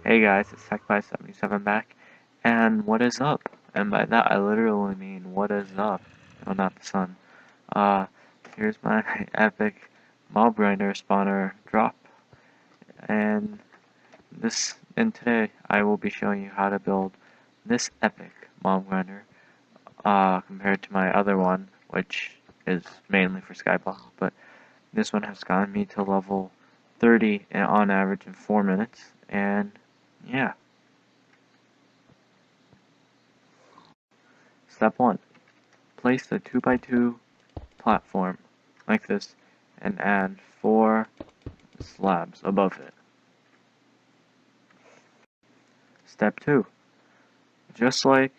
Hey guys, it's TechBy77 back, and what is up? And by that I literally mean what is up, no, not the sun. Uh, Here's my epic mob grinder spawner drop, and today I will be showing you how to build this epic mob grinder, compared to my other one, which is mainly for Skyblock, but this one has gotten me to level 30 and on average in 4 minutes, and yeah. Step 1. Place the 2x2 platform like this and add 4 slabs above it. Step 2. Just like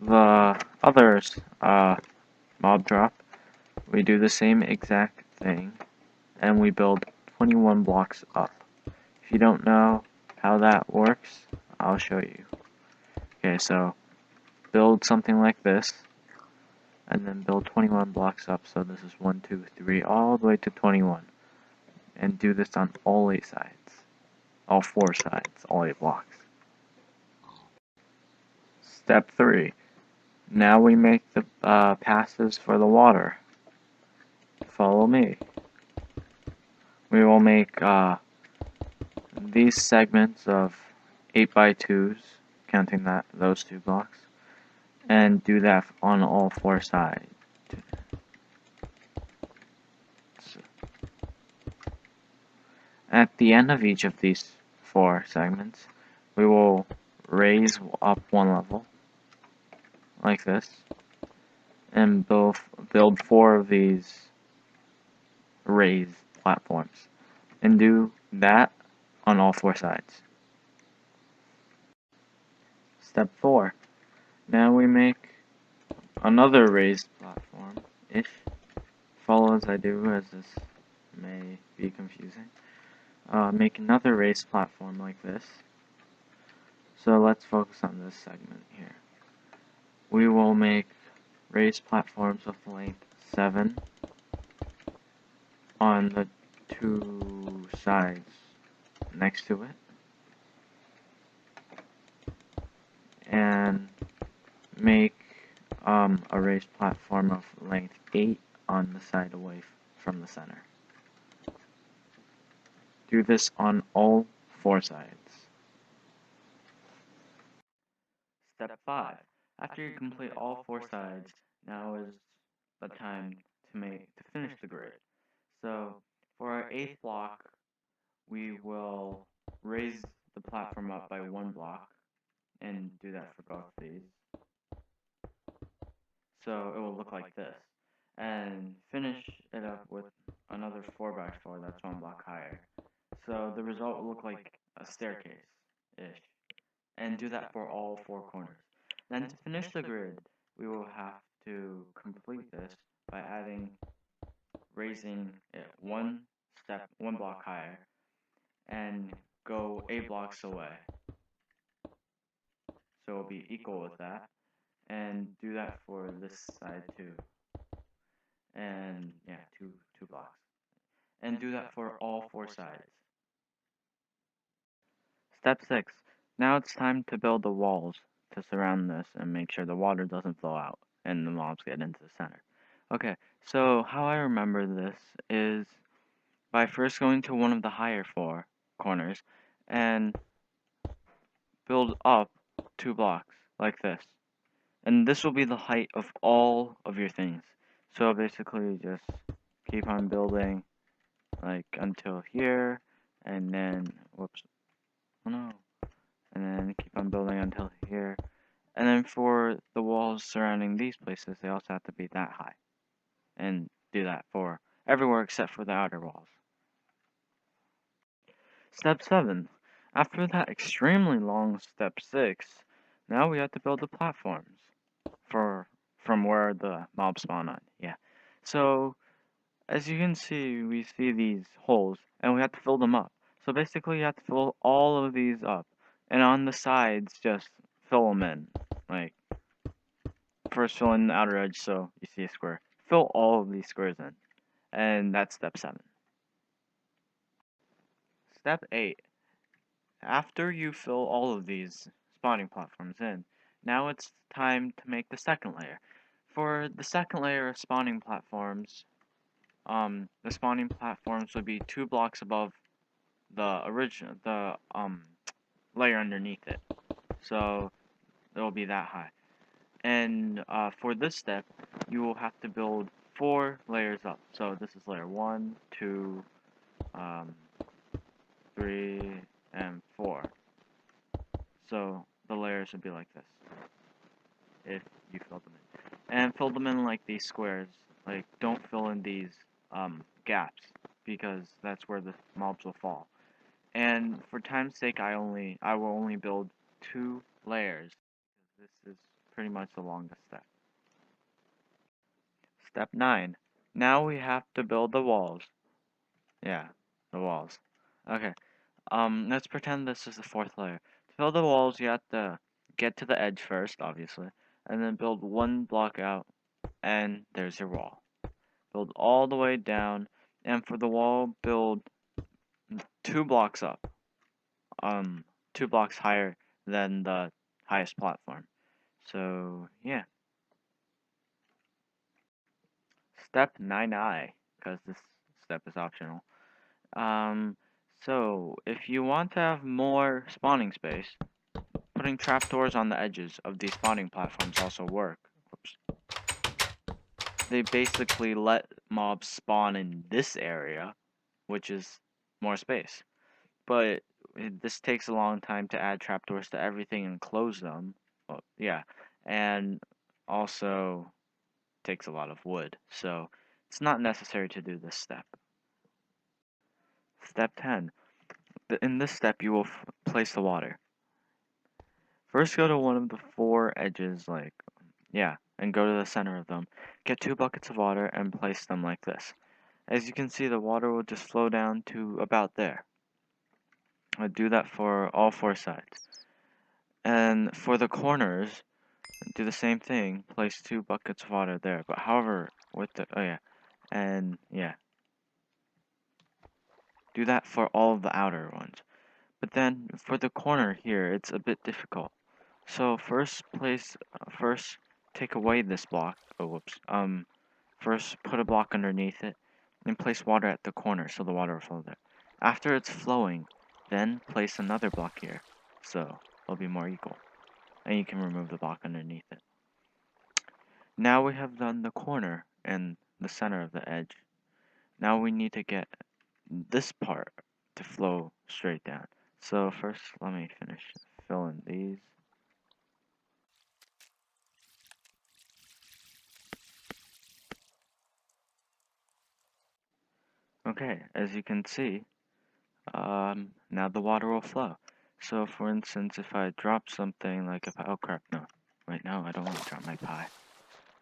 the others mob drop, we do the same exact thing and we build 21 blocks up. If you don't know how that works, I'll show you. Okay, so build something like this and then build 21 blocks up. So this is 1, 2, 3, all the way to 21. And do this on all 8 sides. All 4 sides, all 8 blocks. Step 3. Now we make the passes for the water. Follow me. We will make these segments of 8x2s, counting those 2 blocks, and do that on all 4 sides. At the end of each of these 4 segments, we will raise up 1 level, like this, and build 4 of these raised platforms, and do that on all 4 sides. Step 4. Now we make another raised platform-ish. Follow as I do, as this may be confusing. Make another raised platform like this. So let's focus on this segment here. We will make raised platforms of length 7 on the 2 sides next to it, and make a raised platform of length 8 on the side away from the center. Do this on all 4 sides. Step 5. After you complete all 4 sides, now is the time to finish the grid. So for our 8th block, we will raise the platform up by 1 block, and do that for both these. So it will look like this. And finish it up with another 4x4 that's 1 block higher. So the result will look like a staircase-ish. And do that for all 4 corners. Then to finish the grid, we will have to complete this by raising it 1 block higher, and go 8 blocks away. So it'll be equal with that. And do that for this side too. And yeah, two blocks. And do that for all 4 sides. Step 6. Now it's time to build the walls to surround this and make sure the water doesn't flow out and the mobs get into the center. Okay, so how I remember this is by first going to one of the higher 4 corners and build up 2 blocks like this. And this will be the height of all of your things. So basically just keep on building like until here, and then whoops, oh no, and then keep on building until here, and then for the walls surrounding these places, they also have to be that high, and do that for everywhere except for the outer walls. Step 7. After that extremely long step 6, now we have to build the platforms from where the mobs spawn on. Yeah. So as you can see, we see these holes, and we have to fill them up. So basically, you have to fill all of these up, and on the sides, just fill them in. Like, first fill in the outer edge so you see a square. Fill all of these squares in, and that's step 7. Step 8. after you fill all of these spawning platforms in, now it's time to make the second layer. For the second layer of spawning platforms, the spawning platforms would be 2 blocks above the layer underneath it. So it will be that high. And for this step, you will have to build 4 layers up. So this is layer 1, 2, um, 3, and 4. So the layers would be like this, if you fill them in. And fill them in like these squares. Like, don't fill in these gaps, because that's where the mobs will fall. And for time's sake, I will only build 2 layers. This is pretty much the longest step. Step 9. Now we have to build the walls. Yeah, the walls. Okay. Let's pretend this is the 4th layer. To build the walls, you have to get to the edge first, obviously, and then build 1 block out, and there's your wall. Build all the way down, and for the wall, build 2 blocks up. 2 blocks higher than the highest platform. So, yeah. Step 9I, because this step is optional. So, if you want to have more spawning space, putting trapdoors on the edges of these spawning platforms also work. Oops. They basically let mobs spawn in this area, which is more space. But this takes a long time to add trapdoors to everything and close them. Well, yeah, and also takes a lot of wood, so it's not necessary to do this step. Step 10. In this step, you will place the water. First, go to one of the 4 edges, and go to the center of them. Get 2 buckets of water and place them like this. As you can see, the water will just flow down to about there. I'll do that for all 4 sides. And for the corners, do the same thing. Place 2 buckets of water there. But however, do that for all of the outer ones. But then for the corner here, it's a bit difficult. So first take away this block. Oh, whoops. First put a block underneath it, then place water at the corner so the water will flow there. After it's flowing, then place another block here, so it'll be more equal. And you can remove the block underneath it. Now we have done the corner and the center of the edge. Now we need to get this part to flow straight down. So first, let me finish filling these. Okay, as you can see, now the water will flow. So for instance, if I drop something like oh crap, no. Wait, no, I don't want to drop my pie.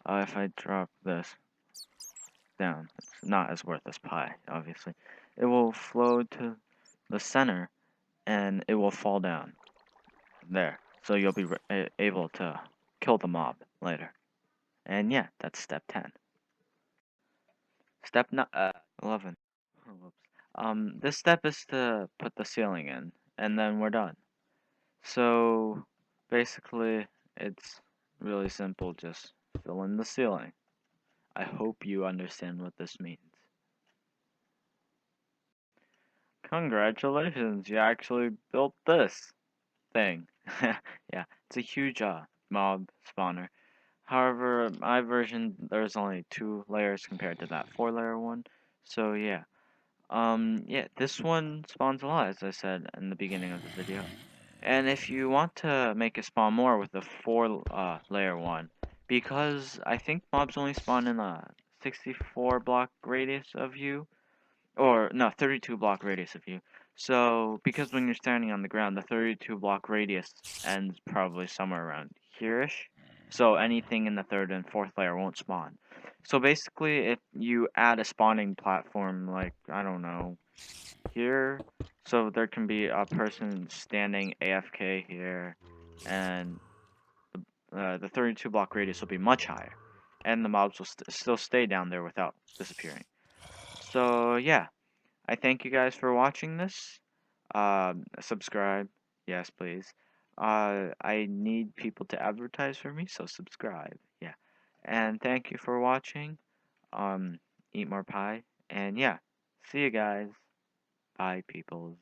If I drop this down, it's not as worth as pie, obviously. It will flow to the center, and it will fall down there. So you'll be able to kill the mob later. And yeah, that's step 10. Step 11. Oh, whoops. This step is to put the ceiling in, and then we're done. So basically, it's really simple, just fill in the ceiling. I hope you understand what this means. Congratulations, you actually built this thing. Yeah, it's a huge mob spawner. However, my version, there's only 2 layers compared to that 4-layer one. So yeah. Yeah, this one spawns a lot, as I said in the beginning of the video. And if you want to make it spawn more with the 4-layer one, because I think mobs only spawn in a 64 block radius of you, or no, 32 block radius of you. So, because when you're standing on the ground, the 32 block radius ends probably somewhere around here-ish. So anything in the 3rd and 4th layer won't spawn. So basically, if you add a spawning platform, like, I don't know, here, so there can be a person standing AFK here, and the 32 block radius will be much higher, and the mobs will still stay down there without disappearing. So yeah, I thank you guys for watching this. Subscribe. Yes, please. I need people to advertise for me, so subscribe. Yeah. And thank you for watching. Um, Eat more pie. And yeah, see you guys. Bye, peoples.